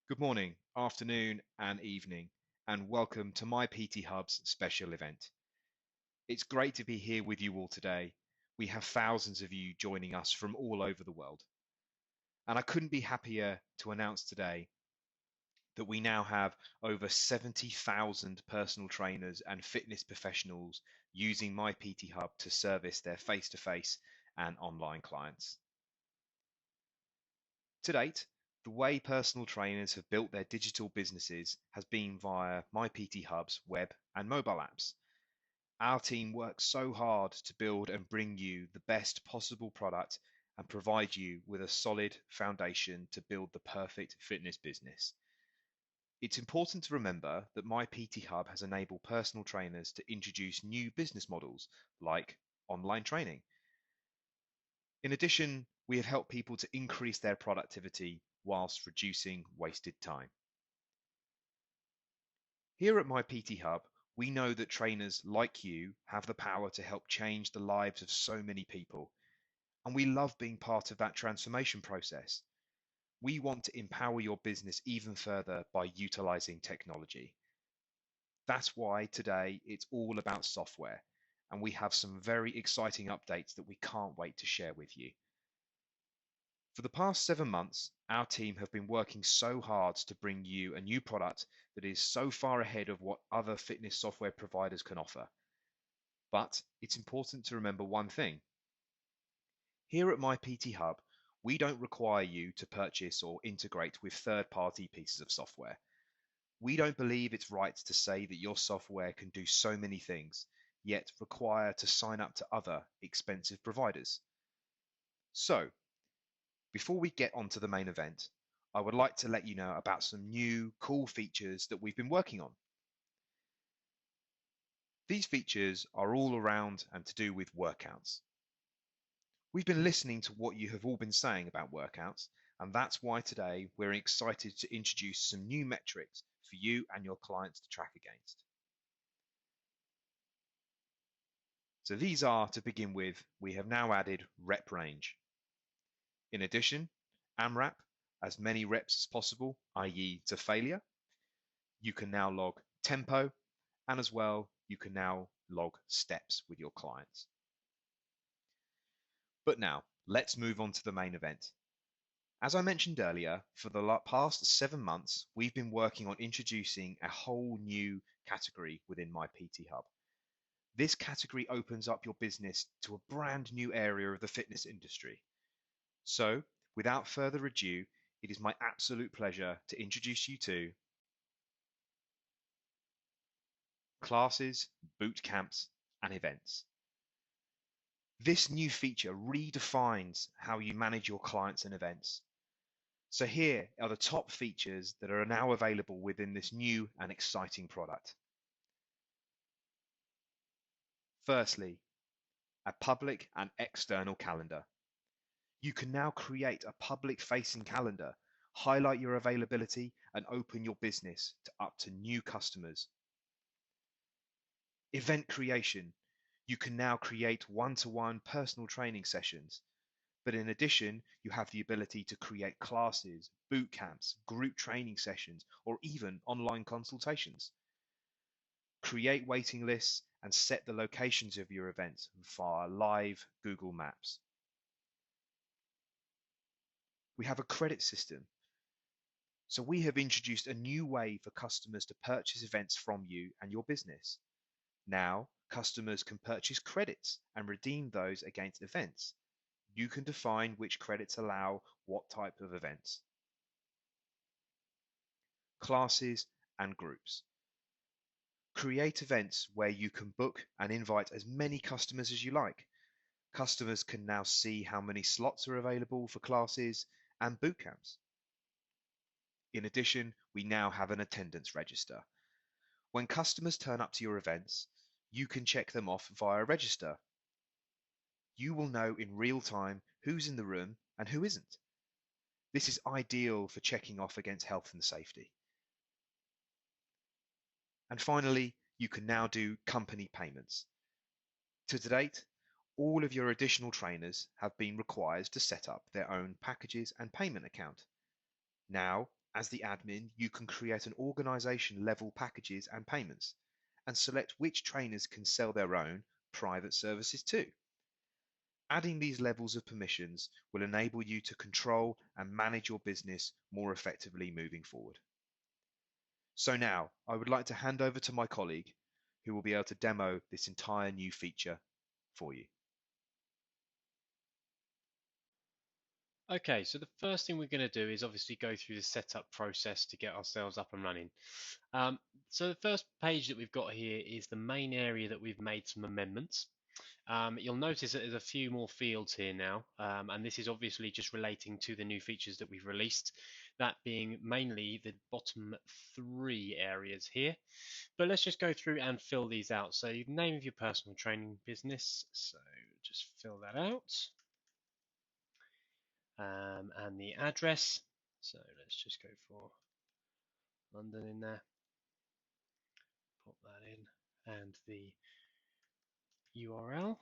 Good morning, afternoon, and evening, and welcome to my PT Hub's special event. It's great to be here with you all today. We have thousands of you joining us from all over the world. And I couldn't be happier to announce today that we now have over 70,000 personal trainers and fitness professionals using my PT Hub to service their face-to-face and online clients. To date, the way personal trainers have built their digital businesses has been via My PT Hub's web and mobile apps. Our team works so hard to build and bring you the best possible product and provide you with a solid foundation to build the perfect fitness business. It's important to remember that My PT Hub has enabled personal trainers to introduce new business models like online training. In addition, we have helped people to increase their productivity whilst reducing wasted time. Here at My PT Hub, we know that trainers like you have the power to help change the lives of so many people, and we love being part of that transformation process. We want to empower your business even further by utilizing technology. That's why today it's all about software, and we have some very exciting updates that we can't wait to share with you. For the past 7 months, our team have been working so hard to bring you a new product that is so far ahead of what other fitness software providers can offer. But it's important to remember one thing. Here at My PT Hub, we don't require you to purchase or integrate with third-party pieces of software. We don't believe it's right to say that your software can do so many things, yet require to sign up to other expensive providers. So, before we get onto the main event, I would like to let you know about some new cool features that we've been working on. These features are all around and to do with workouts. We've been listening to what you have all been saying about workouts, and that's why today we're excited to introduce some new metrics for you and your clients to track against. So these are, to begin with, we have now added rep range. In addition, AMRAP, as many reps as possible, i.e. to failure. You can now log tempo, and as well, you can now log steps with your clients. But now, let's move on to the main event. As I mentioned earlier, for the past 7 months, we've been working on introducing a whole new category within my PT Hub. This category opens up your business to a brand new area of the fitness industry. So, without further ado, it is my absolute pleasure to introduce you to classes, boot camps, and events. This new feature redefines how you manage your clients and events. So here are the top features that are now available within this new and exciting product. Firstly, a public and external calendar. You can now create a public-facing calendar, highlight your availability, and open your business to up to new customers. Event creation. You can now create one-to-one personal training sessions. But in addition, you have the ability to create classes, boot camps, group training sessions, or even online consultations. Create waiting lists and set the locations of your events via live Google Maps. We have a credit system. So we have introduced a new way for customers to purchase events from you and your business. Now, customers can purchase credits and redeem those against events. You can define which credits allow what type of events. Classes and groups. Create events where you can book and invite as many customers as you like. Customers can now see how many slots are available for classes and boot camps. In addition, we now have an attendance register. When customers turn up to your events, you can check them off via a register. You will know in real time who's in the room and who isn't. This is ideal for checking off against health and safety. And finally, you can now do company payments. To date, all of your additional trainers have been required to set up their own packages and payment account. Now, As the admin, you can create an organization level packages and payments and select which trainers can sell their own private services too. Adding these levels of permissions will enable you to control and manage your business more effectively moving forward. So now I would like to hand over to my colleague who will be able to demo this entire new feature for you. Okay, so the first thing we're going to do is obviously go through the setup process to get ourselves up and running. Um, so the first page that we've got here is the main area that we've made some amendments. You'll notice that there's a few more fields here now, and this is obviously just relating to the new features that we've released, that being mainly the bottom 3 areas here. But let's just go through and fill these out. So the name of your personal training business, so just fill that out. And the address. So let's just go for London in there, pop that in, and the URL.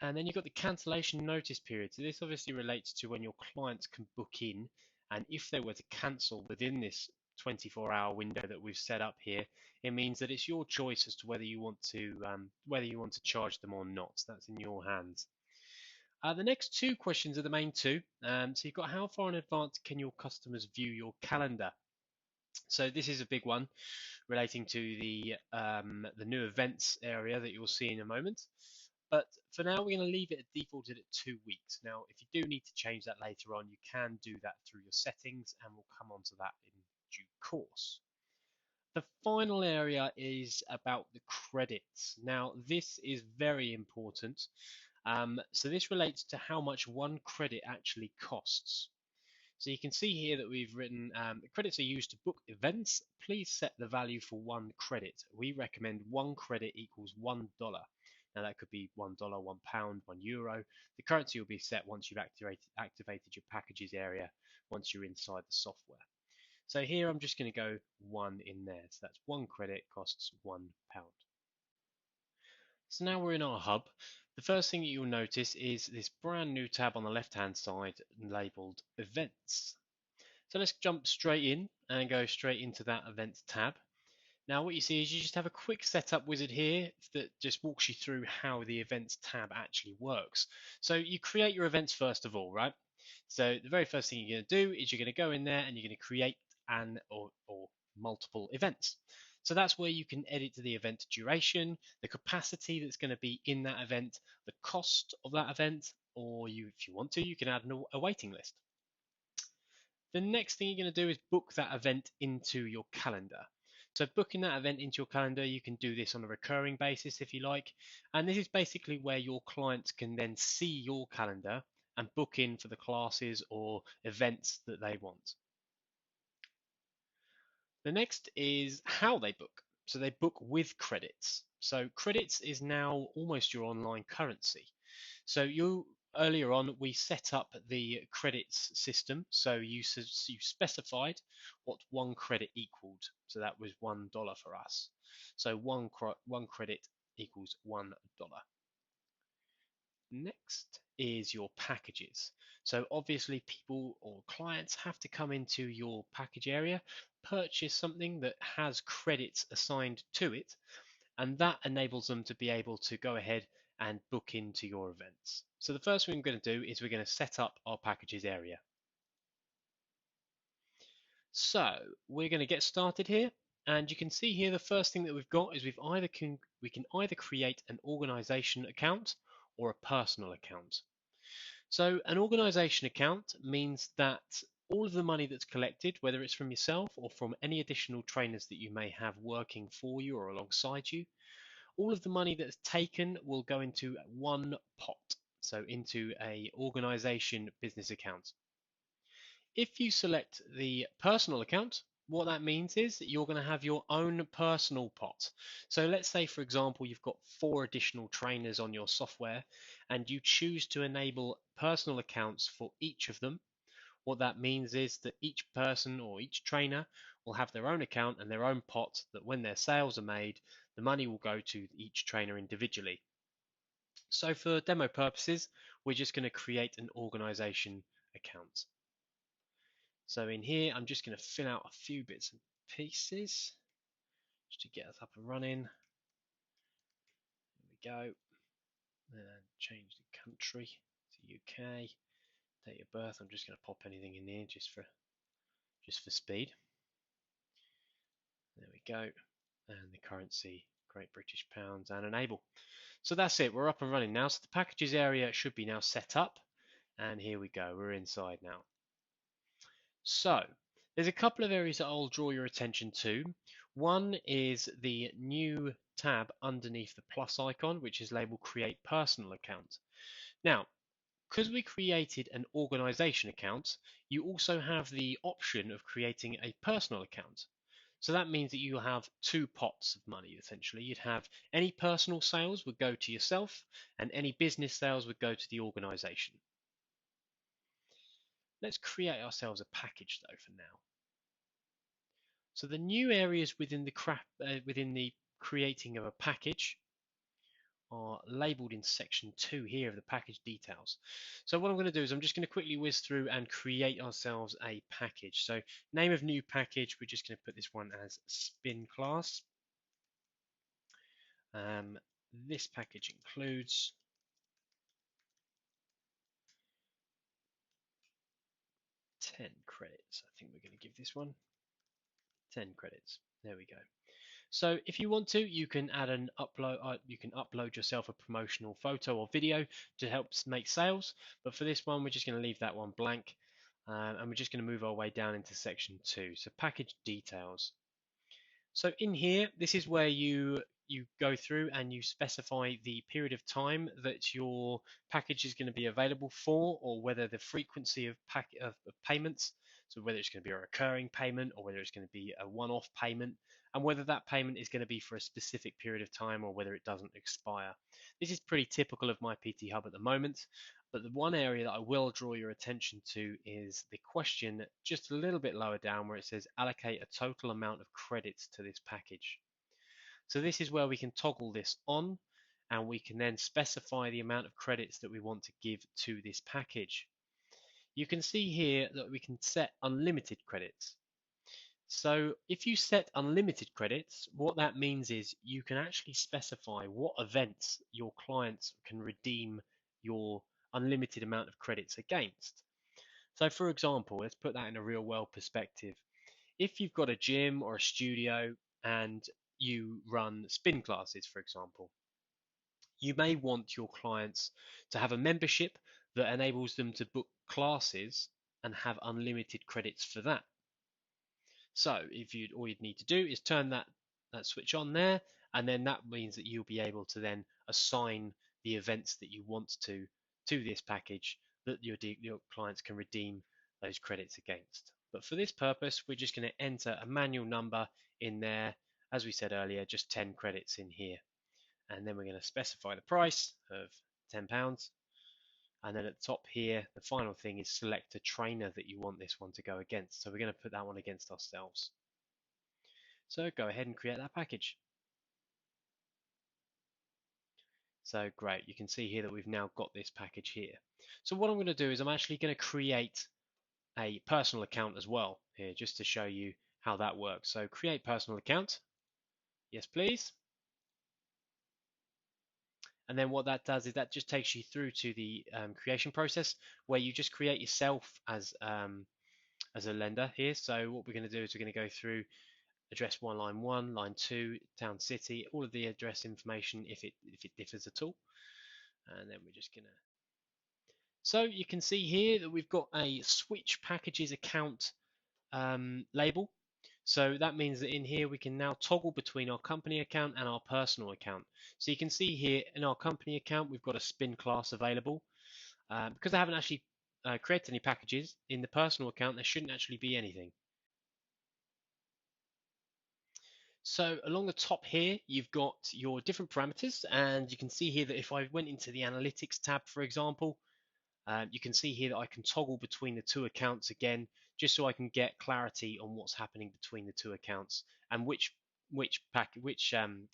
And then you've got the cancellation notice period. So this obviously relates to when your clients can book in, and if they were to cancel within this 24-hour window that we've set up here, it means that it's your choice as to whether you want to charge them or not. That's in your hands. The next 2 questions are the main 2. So you've got how far in advance can your customers view your calendar? So this is a big one relating to the new events area that you'll see in a moment. But for now, we're going to leave it defaulted at 2 weeks. Now, if you do need to change that later on, you can do that through your settings, and we'll come on to that in due course. The final area is about the credits. Now, this is very important. So this relates to how much one credit actually costs. So you can see here that we've written the credits are used to book events. Please set the value for 1 credit. We recommend 1 credit equals $1. Now that could be $1, £1, €1. The currency will be set once you've activated your packages area, once you're inside the software. So here I'm just going to go 1 in there. So that's 1 credit costs £1. So now we're in our hub. The first thing that you'll notice is this brand new tab on the left hand side labeled events. So let's jump straight in and go straight into that events tab. Now what you see is you just have a quick setup wizard here that just walks you through how the events tab actually works. So you create your events first of all, right? So the very first thing you're going to do is you're going to go in there and you're going to create an or multiple events. So that's where you can edit the event duration, the capacity that's going to be in that event, the cost of that event, or if you want to, you can add a waiting list. The next thing you're going to do is book that event into your calendar. So booking that event into your calendar, you can do this on a recurring basis if you like. And this is basically where your clients can then see your calendar and book in for the classes or events that they want. The next is how they book. So they book with credits. So credits is now almost your online currency. So earlier on we set up the credits system. So you specified what 1 credit equaled. So that was $1 for us. So one credit equals $1. Next is your packages. So obviously people or clients have to come into your package area, purchase something that has credits assigned to it, and that enables them to be able to go ahead and book into your events. So the first thing we're going to do is we're going to set up our packages area. So we're going to get started here, and you can see here the first thing that we've got is we can either create an organization account or a personal account. So an organization account means that all of the money that's collected, whether it's from yourself or from any additional trainers that you may have working for you or alongside you, all of the money that's taken will go into one pot, so into a organization business account. If you select the personal account, what that means is that you're going to have your own personal pot. So let's say, for example, you've got 4 additional trainers on your software and you choose to enable personal accounts for each of them. What that means is that each person or each trainer will have their own account and their own pot, that when their sales are made, the money will go to each trainer individually. So for demo purposes, we're just going to create an organization account. So in here, I'm just going to fill out a few bits and pieces just to get us up and running. There we go. And change the country to UK. Date of birth, I'm just going to pop anything in here just for speed. There we go. And the currency, Great British Pounds, and enable. So that's it, we're up and running now. So the packages area should be now set up. And here we go, we're inside now. So there's a couple of areas that I'll draw your attention to. One is the new tab underneath the plus icon, which is labeled Create Personal Account. Now, because we created an organization account, you also have the option of creating a personal account. So that means that you'll have two pots of money, essentially. You'd have any personal sales would go to yourself, and any business sales would go to the organization. Let's create ourselves a package, though, for now. So the new areas within the creating of a package are labeled in section 2 here of the package details. So what I'm going to do is I'm just going to quickly whiz through and create ourselves a package. So name of new package, we're just going to put this one as spin class. This package includes 10 credits. I think we're going to give this one 10 credits. There we go. So if you want to, you can add an upload. You can upload yourself a promotional photo or video to help make sales. But for this one, we're just going to leave that one blank, and we're just going to move our way down into section 2. So package details. So in here, this is where you go through and you specify the period of time that your package is going to be available for, or whether the frequency of payments, so whether it's going to be a recurring payment or whether it's going to be a one-off payment, and whether that payment is going to be for a specific period of time or whether it doesn't expire. This is pretty typical of my PT Hub at the moment, but the one area that I will draw your attention to is the question just a little bit lower down where it says allocate a total amount of credits to this package. So this is where we can toggle this on, and we can then specify the amount of credits that we want to give to this package. You can see here that we can set unlimited credits. So if you set unlimited credits, what that means is you can actually specify what events your clients can redeem your unlimited amount of credits against. So for example, let's put that in a real world perspective. If you've got a gym or a studio and you run spin classes, for example, you may want your clients to have a membership that enables them to book classes and have unlimited credits for that. So if all you'd need to do is turn that switch on there, and then that means that you'll be able to then assign the events that you want to this package that your clients can redeem those credits against. But for this purpose, we're just going to enter a manual number in there, as we said earlier, just 10 credits in here. And then we're going to specify the price of £10. And then at the top here, the final thing is select a trainer that you want this one to go against. So we're going to put that one against ourselves. So go ahead and create that package. So great, you can see here that we've now got this package here. So what I'm going to do is I'm actually going to create a personal account as well here, just to show you how that works. So create personal account. Yes, please. And then what that does is that just takes you through to the creation process where you just create yourself as a lender here. So what we're going to do is we're going to go through address line 1, line 2, town, city, all of the address information if it differs at all. And then we're just going to. So you can see here that we've got a switch packages account label. So that means that in here we can now toggle between our company account and our personal account. So you can see here in our company account we've got a spin class available. Because I haven't actually created any packages, in the personal account there shouldn't actually be anything. So along the top here you've got your different parameters, and you can see here that if I went into the analytics tab, for example, you can see here that I can toggle between the two accounts again, just so I can get clarity on what's happening between the two accounts and which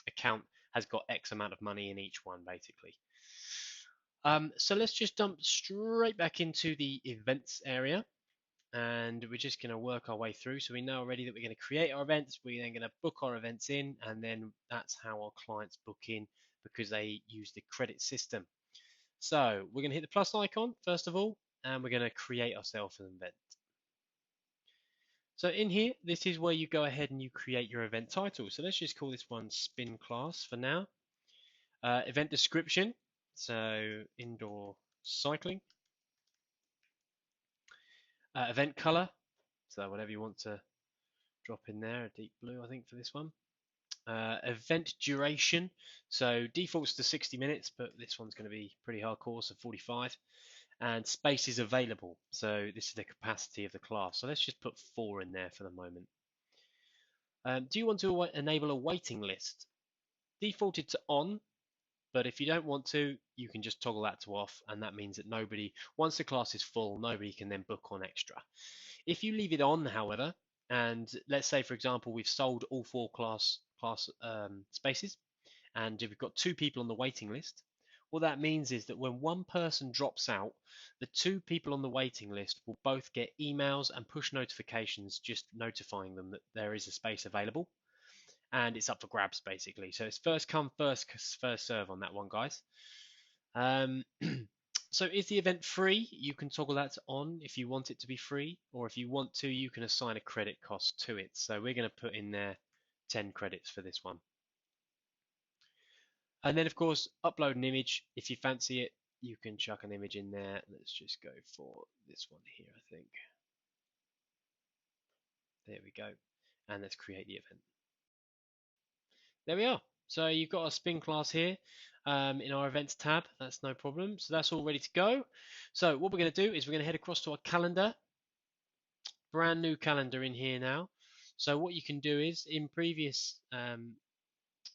account has got X amount of money in each one, basically. So let's just jump straight back into the events area. and we're just going to work our way through. So we know already that we're going to create our events, we're then going to book our events in, and then that's how our clients book in because they use the credit system. So we're going to hit the plus icon first of all, and we're going to create ourselves an event. So in here, this is where you go ahead and you create your event title. So let's just call this one spin class for now. Event description, so indoor cycling. Event color, so whatever you want to drop in there, a deep blue I think for this one. Event duration, so defaults to 60 minutes, but this one's going to be pretty hardcore, so 45. And spaces available, so this is the capacity of the class. So let's just put 4 in there for the moment. Do you want to enable a waiting list? Defaulted to on, but if you don't want to, you can just toggle that to off, and that means that nobody, once the class is full, nobody can then book on extra. If you leave it on, however, and let's say, for example, we've sold all 4 class spaces, and we've got 2 people on the waiting list, what that means is that when one person drops out, the 2 people on the waiting list will both get emails and push notifications just notifying them that there is a space available, and it's up for grabs basically. So it's first come, first serve on that one, guys. So is the event free? You can toggle that on if you want it to be free, or if you want to, you can assign a credit cost to it. So we're going to put in there 10 credits for this one. And then of course, upload an image. If you fancy it, you can chuck an image in there. Let's just go for this one here, I think. There we go. And let's create the event. There we are. So you've got a spin class here in our events tab. That's no problem. So that's all ready to go. So what we're going to do is we're going to head across to our calendar. Brand new calendar in here now. So what you can do is in previous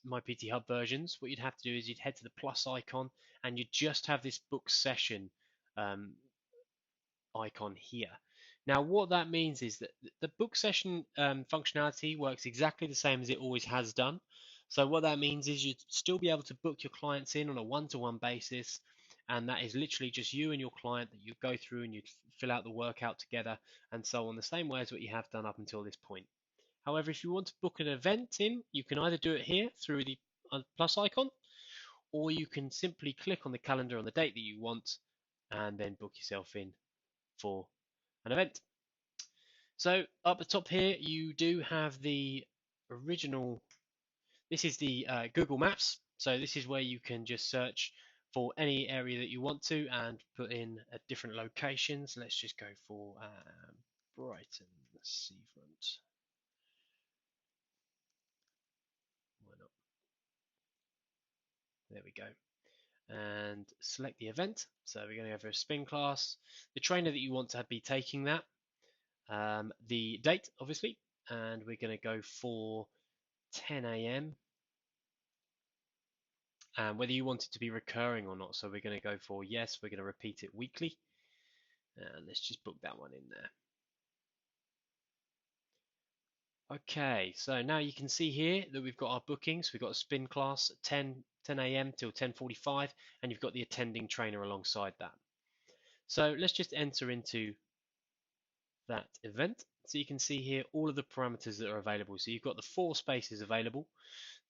My PT Hub versions, what you'd have to do is you'd head to the plus icon and you'd just have this book session icon here. Now what that means is that the book session functionality works exactly the same as it always has done. So what that means is you'd still be able to book your clients in on a one-to-one basis, and that is literally just you and your client that you go through and you fill out the workout together and so on, the same way as what you have done up until this point. However, if you want to book an event in, you can either do it here through the plus icon, or you can simply click on the calendar on the date that you want and then book yourself in for an event. So up the top here, you do have the original, this is the Google Maps. So this is where you can just search for any area that you want to and put in different locations. Let's just go for Brighton Seafront. Why not? There we go. And select the event. So we're going to go for a spin class. The trainer that you want to be taking that. The date, obviously. And we're going to go for 10 a.m. And whether you want it to be recurring or not. So we're going to go for yes, we're going to repeat it weekly. And let's just book that one in there. Okay, so now you can see here that we've got our bookings. We've got a spin class at 10 a.m. till 10:45, and you've got the attending trainer alongside that. So let's just enter into that event. So you can see here all of the parameters that are available. So you've got the 4 spaces available,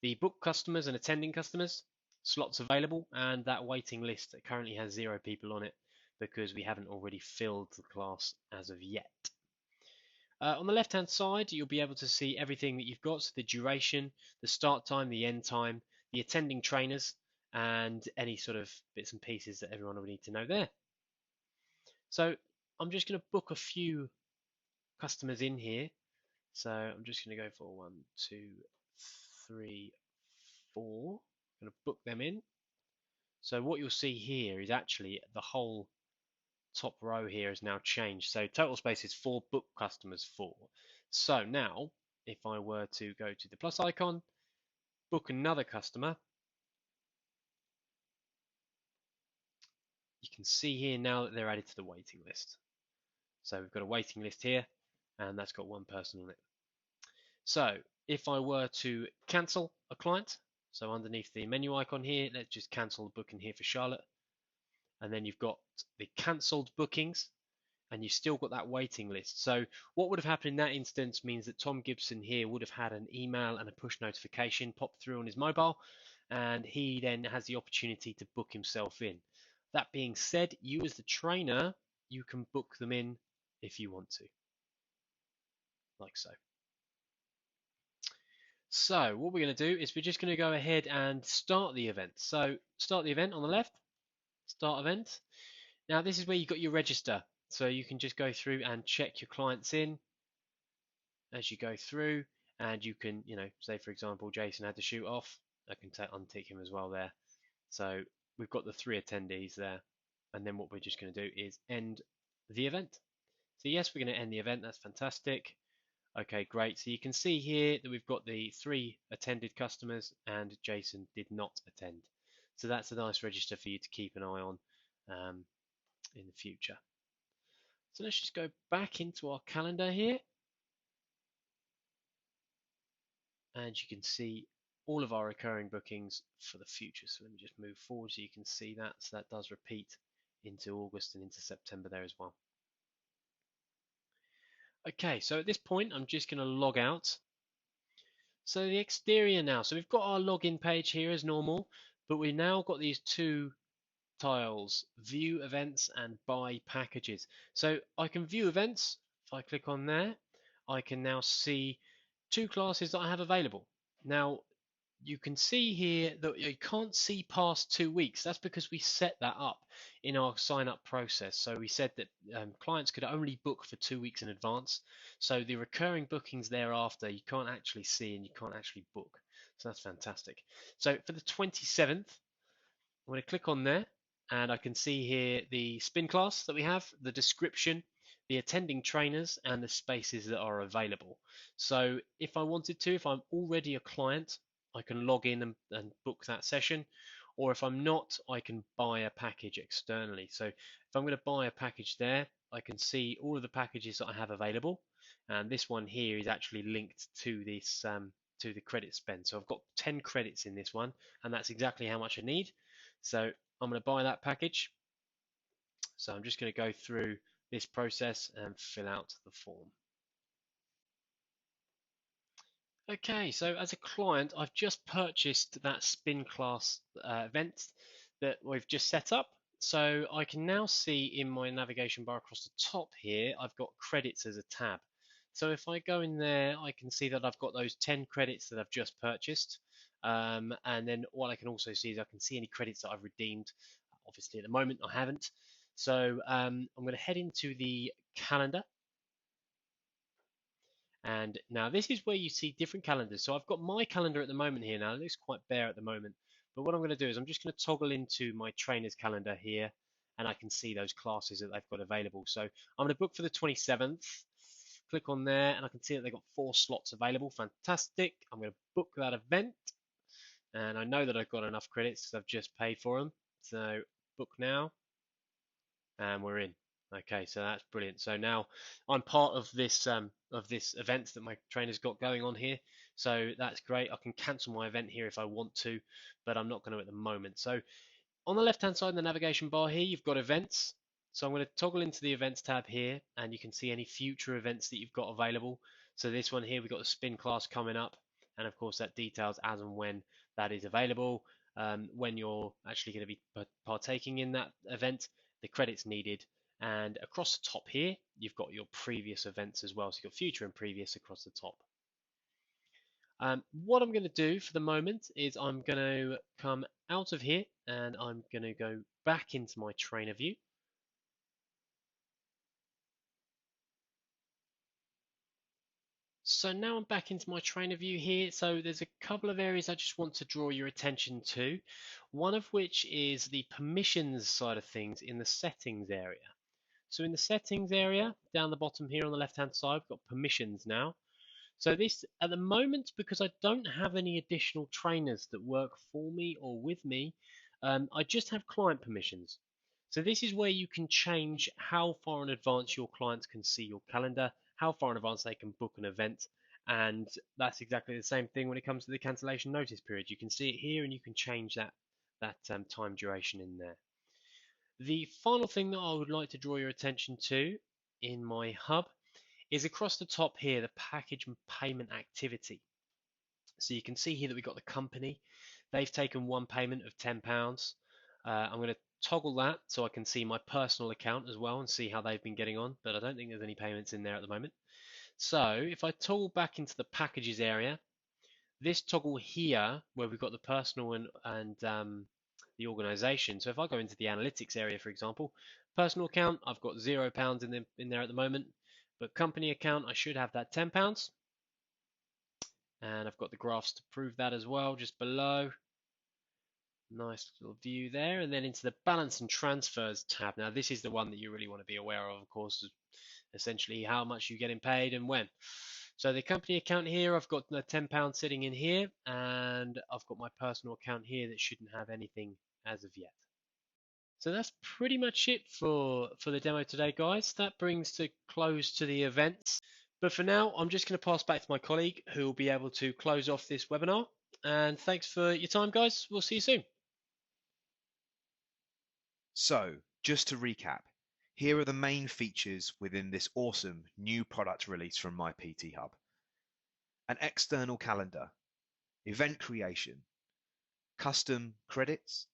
the book customers and attending customers, slots available, and that waiting list that currently has 0 people on it because we haven't already filled the class as of yet. On the left hand side, you'll be able to see everything that you've got, so the duration, the start time, the end time, the attending trainers, and any sort of bits and pieces that everyone will need to know there. So I'm just going to book a few customers in here. So I'm just going to go for 1, 2, 3, 4. I'm going to book them in. So what you'll see here is actually the whole top row here has now changed. So total space is 4, book customers 4. So now if I were to go to the plus icon, book another customer, you can see here now that they're added to the waiting list. So we've got a waiting list here, and that's got 1 person on it. So if I were to cancel a client, so underneath the menu icon here, let's just cancel the booking here for Charlotte. And then you've got the cancelled bookings, and you've still got that waiting list. So what would have happened in that instance means that Tom Gibson here would have had an email and a push notification pop through on his mobile, and he then has the opportunity to book himself in. That being said, you as the trainer, you can book them in if you want to, like so. So what we're going to do is we're just going to go ahead and start the event. So start the event on the left, start event. Now this is where you've got your register. So you can just go through and check your clients in as you go through, and you can, say for example, Jason had to shoot off. I can untick him as well there. So we've got the 3 attendees there. And then what we're just going to do is end the event. So yes, we're going to end the event. That's fantastic. Okay, great. So you can see here that we've got the 3 attended customers and Jason did not attend. So that's a nice register for you to keep an eye on in the future. So let's just go back into our calendar here. And you can see all of our recurring bookings for the future. So let me just move forward so you can see that. So that does repeat into August and into September there as well. Okay, so at this point, I'm just going to log out. So the exterior now. So we've got our login page here as normal, but we've now got these 2 tiles, view events and buy packages. So I can view events. If I click on there, I can now see 2 classes that I have available. Now, you can see here that you can't see past 2 weeks. That's because we set that up in our sign up process. So we said that clients could only book for 2 weeks in advance. So the recurring bookings thereafter, you can't actually see and you can't actually book. So that's fantastic. So for the 27th, I'm going to click on there and I can see here the spin class that we have, the description, the attending trainers and the spaces that are available. So if I wanted to, if I'm already a client, I can log in and book that session, or if I'm not, I can buy a package externally. So if I'm going to buy a package there, I can see all of the packages that I have available, and this one here is actually linked to this to the credit spend. So I've got 10 credits in this one, and that's exactly how much I need. So I'm going to buy that package. So I'm just going to go through this process and fill out the form. Okay, so as a client, I've just purchased that spin class event that we've just set up. So I can now see in my navigation bar across the top here, I've got credits as a tab. So if I go in there, I can see that I've got those 10 credits that I've just purchased. And then what I can also see is I can see any credits that I've redeemed. Obviously, at the moment, I haven't. So I'm going to head into the calendar. And now this is where you see different calendars. So I've got my calendar at the moment here now. It looks quite bare at the moment. But what I'm going to do is I'm just going to toggle into my trainer's calendar here and I can see those classes that they've got available. So I'm going to book for the 27th. Click on there and I can see that they've got 4 slots available. Fantastic. I'm going to book that event. And I know that I've got enough credits because I've just paid for them. So book now. And we're in. Okay, so that's brilliant. So now I'm part of this event that my trainer's got going on here. So that's great. I can cancel my event here if I want to, but I'm not going to at the moment. So on the left hand side in the navigation bar here, you've got events. So I'm going to toggle into the events tab here and you can see any future events that you've got available. So this one here, we've got the spin class coming up. And of course that details as and when that is available, when you're actually going to be partaking in that event, the credits needed. And across the top here, you've got your previous events as well. So you've got future and previous across the top. What I'm going to do for the moment is I'm going to come out of here and I'm going to go back into my trainer view. So now I'm back into my trainer view here. So there's a couple of areas I just want to draw your attention to. One of which is the permissions side of things in the settings area. So in the settings area, down the bottom here on the left-hand side, we've got permissions now. So this, at the moment, because I don't have any additional trainers that work for me or with me, I just have client permissions. So this is where you can change how far in advance your clients can see your calendar, how far in advance they can book an event, and that's exactly the same thing when it comes to the cancellation notice period. You can see it here and you can change that time duration in there. The final thing that I would like to draw your attention to in my hub is across the top here, the package and payment activity. So you can see here that we've got the company. They've taken one payment of £10. I'm going to toggle that so I can see my personal account as well and see how they've been getting on, but I don't think there's any payments in there at the moment. So if I toggle back into the packages area, this toggle here where we've got the personal and the organization. So if I go into the analytics area, for example, personal account, I've got £0 in there at the moment, but company account, I should have that £10. And I've got the graphs to prove that as well, just below. Nice little view there. And then into the balance and transfers tab. Now, this is the one that you really want to be aware of course, essentially how much you're getting paid and when. So the company account here, I've got the £10 sitting in here, and I've got my personal account here that shouldn't have anything as of yet. So that's pretty much it for the demo today, guys. That brings the close to the event. But for now, I'm just going to pass back to my colleague who will be able to close off this webinar. And thanks for your time, guys. We'll see you soon. So, just to recap, here are the main features within this awesome new product release from My PT Hub. An external calendar, event creation, custom credits,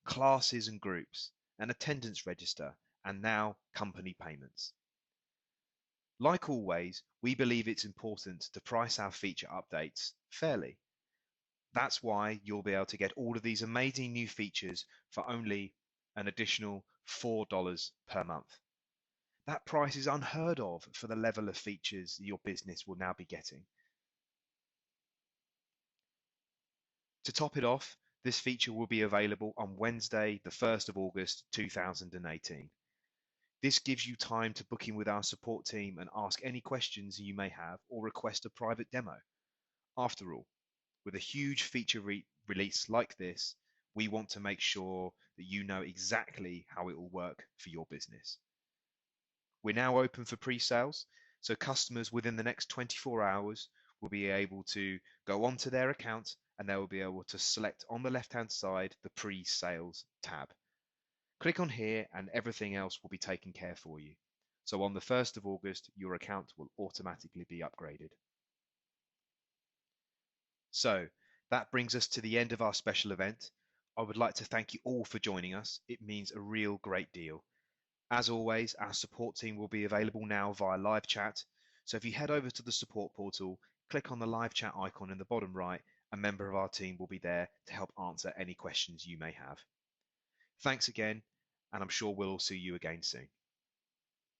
classes and groups, an attendance register, and now company payments. Like always, we believe it's important to price our feature updates fairly. That's why you'll be able to get all of these amazing new features for only an additional $4 per month. That price is unheard of for the level of features your business will now be getting. To top it off, this feature will be available on Wednesday, the 1st of August 2018. This gives you time to book in with our support team and ask any questions you may have or request a private demo. After all, with a huge feature release like this, we want to make sure that you know exactly how it will work for your business. We're now open for pre-sales, so customers within the next 24 hours will be able to go onto their account and they will be able to select on the left-hand side the pre-sales tab. Click on here and everything else will be taken care for you. So on the 1st of August, your account will automatically be upgraded. So that brings us to the end of our special event. I would like to thank you all for joining us. It means a real great deal. As always, our support team will be available now via live chat. So if you head over to the support portal, click on the live chat icon in the bottom right, a member of our team will be there to help answer any questions you may have. Thanks again, and I'm sure we'll all see you again soon.